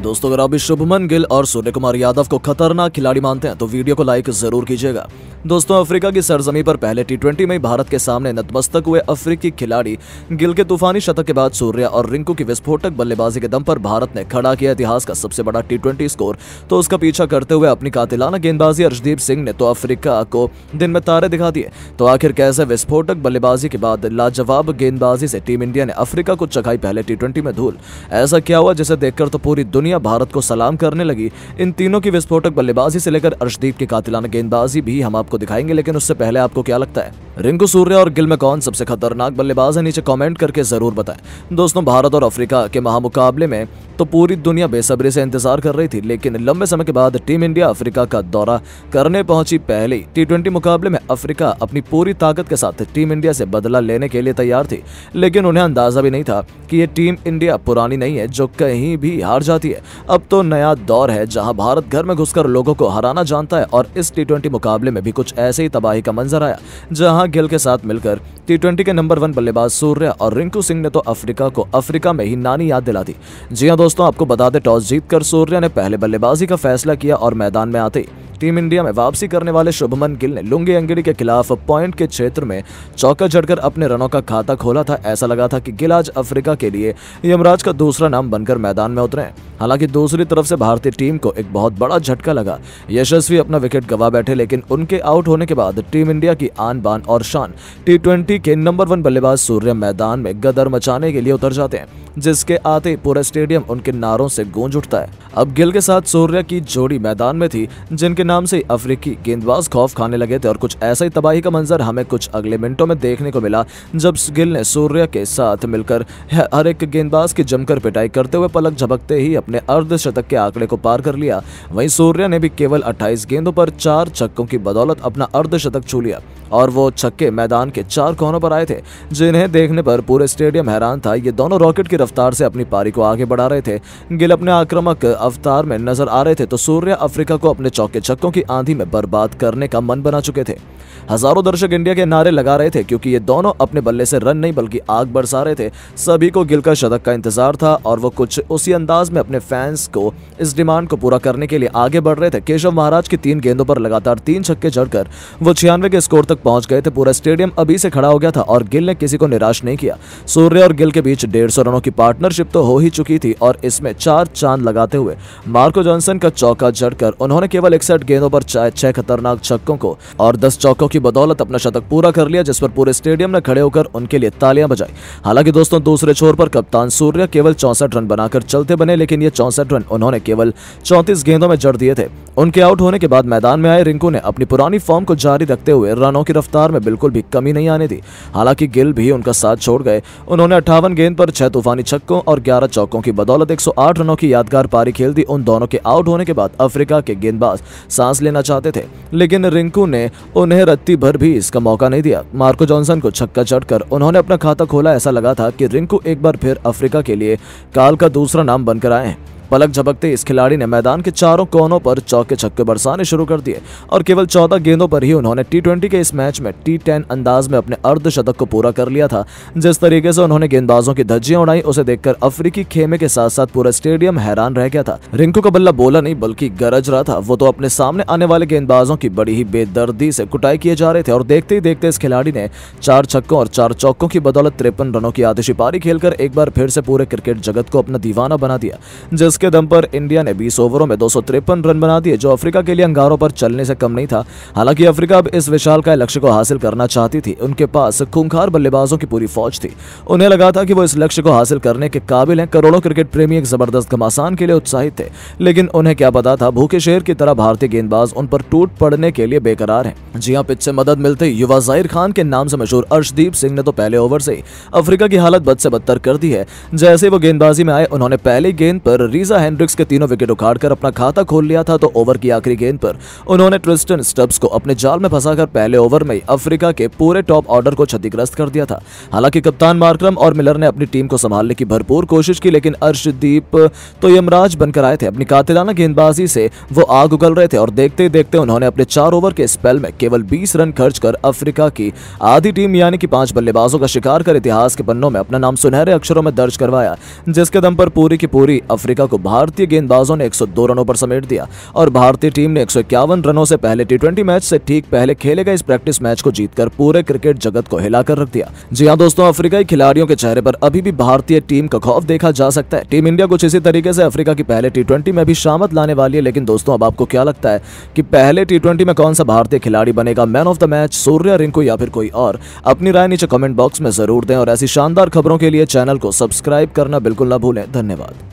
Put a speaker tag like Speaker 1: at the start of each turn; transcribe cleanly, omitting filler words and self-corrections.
Speaker 1: दोस्तों अगर आप भी शुभमन गिल और सूर्य कुमार यादव को खतरनाक खिलाड़ी मानते हैं तो वीडियो को लाइक जरूर कीजिएगा। दोस्तों अफ्रीका की सरजमी पर पहले टी20 में भारत के सामने नतमस्तक हुए अफ्रीकी खिलाड़ी गिल के तूफानी शतक के बाद सूर्य और रिंकू की विस्फोटक बल्लेबाजी के दम पर भारत ने खड़ा किया इतिहास का सबसे बड़ा टी20 स्कोर। तो उसका पीछा करते हुए अपनी कातिलाना गेंदबाजी अर्शदीप सिंह ने तो अफ्रीका को दिन में तारे दिखा दिए। तो आखिर कैसे विस्फोटक बल्लेबाजी के बाद लाजवाब गेंदबाजी से टीम इंडिया ने अफ्रीका को चखाई पहले टी20 में धूल। ऐसा क्या हुआ जिसे देखकर तो पूरी दुनिया भारत को सलाम करने लगी। इन तीनों की विस्फोटक बल्लेबाजी से लेकर अर्शदीप की कातिलाना गेंदबाजी भी हम आपको दिखाएंगे, लेकिन उससे पहले आपको क्या लगता है रिंकू, सूर्य और गिल में कौन सबसे खतरनाक बल्लेबाज है? नीचे कमेंट करके जरूर बताएं। दोस्तों भारत और अफ्रीका के महामुकाबले में तो पूरी दुनिया बेसब्री से इंतजार कर रही थी, लेकिन लंबे समय के बाद टीम इंडिया अफ्रीका का दौरा करने पहुंची। पहले टी20 मुकाबले में अफ्रीका अपनी पूरी ताकत के साथ टीम इंडिया से बदला लेने के लिए तैयार थी, लेकिन उन्हें अंदाजा भी नहीं था कि ये टीम इंडिया पुरानी नहीं है जो कहीं भी हार जाती है। अब तो नया दौर है जहां भारत घर में घुसकर लोगों को हराना जानता है, और इस टी20 मुकाबले में भी कुछ ऐसे ही तबाही का मंजर आया जहां गिल के साथ मिलकर टी20 के नंबर 1 बल्लेबाज सूर्य और रिंकू सिंह ने तो अफ्रीका को अफ्रीका में ही नानी याद दिला दी। जी हां दोस्तों, आपको बता दें टॉस जीतकर सूर्य ने पहले बल्लेबाजी का फैसला किया और मैदान में आते टीम इंडिया में वापसी करने वाले शुभमन गिल ने लुंगी अंगड़ी के खिलाफ पॉइंट के क्षेत्र में चौका जड़कर अपने रनों का खाता खोला था। ऐसा लगा था कि गिल आज अफ्रीका के लिए यमराज का दूसरा नाम बनकर मैदान में उतरे। हालांकि दूसरी तरफ से भारतीय टीम को एक बहुत बड़ा झटका लगा। यशस्वी अपना विकेट गंवा बैठे, लेकिन उनके आउट होने के बाद टीम इंडिया की आन बान और शान टी20 के नंबर 1 बल्लेबाज सूर्य मैदान में गदर मचाने के लिए उतर जाते हैं, जिसके आते पूरा स्टेडियम उनके नारों से गूंज उठता है। अब गिल के साथ सूर्य की जोड़ी मैदान में थी, जिनके नाम से अफ्रीकी गेंदबाज खौफ खाने लगे थे, और कुछ ऐसा ही तबाही का मंजर हमें कुछ अगले मिनटों में देखने को मिला जब गिल ने सूर्य के साथ मिलकर हर एक गेंदबाज की जमकर पिटाई करते हुए पलक झपकते ही अपने अर्धशतक के आंकड़े को पार कर लिया। वहीं सूर्य ने भी केवल 28 गेंदों पर 4 छक्कों की बदौलत अपना अर्धशतक छू लिया, और वो छक्के मैदान के 4 कोनों पर आए थे, जिन्हें देखने पर पूरे स्टेडियम हैरान था। ये दोनों रॉकेट की रफ्तार से अपनी पारी को आगे बढ़ा रहे थे। गिल अपने आक्रामक अवतार में नजर आ रहे थे, तो सूर्य अफ्रीका को अपने चौके छक्कों की आंधी में बर्बाद करने का मन बना चुके थे। हजारों दर्शक इंडिया के नारे लगा रहे थे, क्योंकि ये दोनों अपने बल्ले से रन नहीं बल्कि आग बरसा रहे थे। सभी को गिल का शतक का इंतजार था, और वो कुछ उसी अंदाज में अपने फैंस को इस डिमांड को पूरा करने के लिए आगे बढ़ रहे थे। केशव महाराज की 3 गेंदों पर लगातार 3 छक्के जड़कर वो 96 के स्कोर तक पहुंच गए थे। पूरा स्टेडियम अभी से खड़ा हो गया था, और गिल ने किसी को निराश नहीं किया। सूर्य और गिल के बीच 150 रनों की पार्टनरशिप तो हो ही चुकी थी, और इसमें 4 चांद लगाते हुए मार्को जॉनसन का चौका जड़कर उन्होंने केवल 61 गेंदों पर 6 खतरनाक छक्कों को और 10 चौकों की बदौलत अपना शतक पूरा कर लिया, जिस पर पूरे स्टेडियम ने खड़े होकर उनके लिए तालियां बजाई। हालांकि दोस्तों दूसरे छोर पर कप्तान सूर्य केवल 64 रन बनाकर चलते बने, लेकिन ये 64 रन उन्होंने केवल 34 गेंदों में जड़ दिए थे। उनके आउट होने के बाद मैदान में आए रिंकू ने अपनी पुरानी फॉर्म को जारी रखते हुए रनों की रफ्तार में बिल्कुल भी कमी नहीं आने दी। हालांकि गिल भी उनका साथ छोड़ गए। उन्होंने 58 गेंद पर 6 तूफानी छक्कों और 11 चौकों की बदौलत 108 रनों की यादगार पारी खेल दी। उन दोनों के आउट होने के बाद अफ्रीका के गेंदबाज सांस लेना चाहते थे, लेकिन रिंकू ने उन्हें रत्ती भर भी इसका मौका नहीं दिया। मार्को जॉनसन को छक्का जड़कर उन्होंने अपना खाता खोला। ऐसा लगा था कि रिंकू एक बार फिर अफ्रीका के लिए काल का दूसरा नाम बनकर आए हैं। पलक झपकते इस खिलाड़ी ने मैदान के चारों कोनों पर चौके छक्के बरसाने शुरू कर दिए, और केवल 14 गेंदों पर ही उन्होंने टी20 के इस मैच में T10 अंदाज में अपने अर्धशतक को पूरा कर लिया था। जिस तरीके से उन्होंने गेंदबाजों की धज्जियां उड़ाई, उसे देखकर अफ्रीकी खेमे के साथ साथ पूरा स्टेडियम हैरान रह गया था। रिंकू का बल्ला बोला नहीं बल्कि गरज रहा था। वो तो अपने सामने आने वाले गेंदबाजों की बड़ी ही बेदर्दी से कुटाई किए जा रहे थे, और देखते ही देखते इस खिलाड़ी ने 4 छक्कों और 4 चौकों की बदौलत 53 रनों की आतिशी पारी खेलकर एक बार फिर से पूरे क्रिकेट जगत को अपना दीवाना बना दिया, जिसके दम पर इंडिया ने 20 ओवरों में 253 रन बना दिए, जो अफ्रीका के लिए अंगारों पर चलने से कम नहीं था। हालांकि अफ्रीका अब इस विशालकाय लक्ष्य को हासिल करना चाहती थी। उनके पास खूंखार बल्लेबाजों की पूरी फौज थी। उन्हें लगा था कि वो इस लक्ष्य को हासिल करने के काबिल हैं। करोड़ों क्रिकेट प्रेमी एक जबरदस्त घमासान के लिए उत्साहित थे, लेकिन उन्हें क्या पता था भूखे शेर की तरह भारतीय गेंदबाज उन पर टूट पड़ने के लिए बेकरार हैं। जी हां, पिच से मदद मिलते ही युवा जाहिर खान के नाम से मशहूर अर्शदीप सिंह ने तो पहले ओवर से ही अफ्रीका की हालत बद से बदतर कर दी है। जैसे वो गेंदबाजी में आए, उन्होंने पहली गेंद पर रीजा हेंड्रिक्स के 3 विकेट उखाड़कर अपना खाता खोल लिया था। तो ओवर की आखिरी गेंद पर उन्होंने ट्रिस्टन स्टब्स को अपने जाल में फंसाकर पहले ओवर में अफ्रीका के पूरे टॉप ऑर्डर को क्षतिग्रस्त कर दिया था। हालांकि कप्तान मार्करम और मिलर ने अपनी टीम को संभालने की भरपूर कोशिश की, लेकिन अर्शदीप तो यमराज बनकर आए थे। अपनी कातिलाना गेंदबाजी से वो आग उगल रहे थे, और देखते ही देखते उन्होंने अपने 4 ओवर के स्पेल में केवल 20 रन खर्च कर अफ्रीका की आधी टीम यानी कि 5 बल्लेबाजों का शिकार कर इतिहास के पन्नों में अपना नाम सुनहरे अक्षरों में दर्ज करवाया, जिसके दम पर पूरी की पूरी अफ्रीका को भारतीय गेंदबाजों ने 102 रनों पर समेट दिया और भारतीय टीम ने 151 रनों से पहले टी20 मैच से ठीक पहले खेले गए इस प्रैक्टिस मैच को जीतकर पूरे क्रिकेट जगत को हिलाकर रख दिया। जी हां दोस्तों, अफ्रीकाई खिलाड़ियों के चेहरे पर अभी भी भारतीय टीम का खौफ देखा जा सकता है। टीम इंडिया कुछ इसी तरीके से अफ्रीका की पहले टी20 में भी शामत लाने वाली है। लेकिन दोस्तों, अब आपको क्या लगता है कि पहले टी20 में कौन सा भारतीय खिलाड़ी बनेगा man of the match, Surya, Rinku या फिर कोई और? अपनी राय नीचे कमेंट बॉक्स में जरूर दें और ऐसी शानदार खबरों के लिए चैनल को सब्सक्राइब करना बिल्कुल ना भूलें। धन्यवाद।